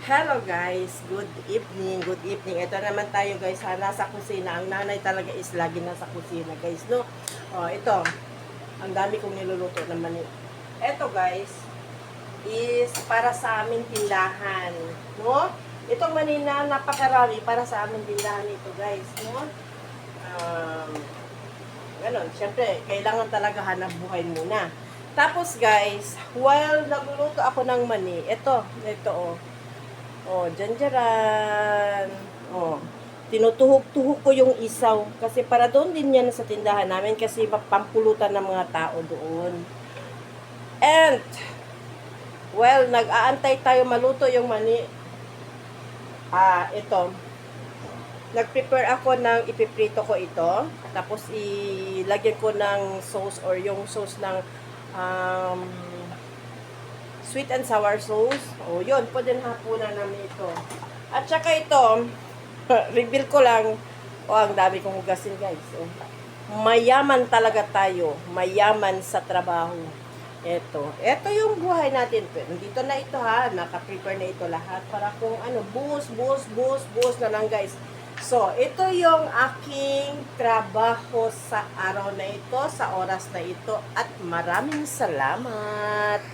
Hello guys, good evening, good evening. Ito naman tayo guys, nasa kusina. Ang nanay talaga is lagi nasa kusina guys, no? Oh, ito, ang dami kong niluluto naman. Ito guys, is para sa aming tindahan, no? Itong manina, napakarami para sa aming tindahan ito guys, no? Um, Ganon, syempre, kailangan talaga hanap buhay muna. Tapos guys, while nagluluto ako ng mani, ito oh. Oh, dyan. Oh, tinutuhog-tuhog ko yung isaw. Kasi para doon din yan sa tindahan namin kasi pampulutan ng mga tao doon. And, well, nag-aantay tayo maluto yung mani. Ito. Nag-prepare ako ng ipiprito ko ito. Tapos, ilagyan ko ng sauce or yung sauce ng sweet and sour sauce. O, yun. Pwede na hapunan namin ito. At saka ito, reveal ko lang. O, ang dami kong hugasin, guys. O, mayaman talaga tayo. Mayaman sa trabaho. Ito yung buhay natin. Nandito na ito, ha. Naka-prepare na ito lahat. Para kung ano, buhos na lang, guys. So, ito yung aking trabaho sa araw na ito, sa oras na ito. At maraming salamat.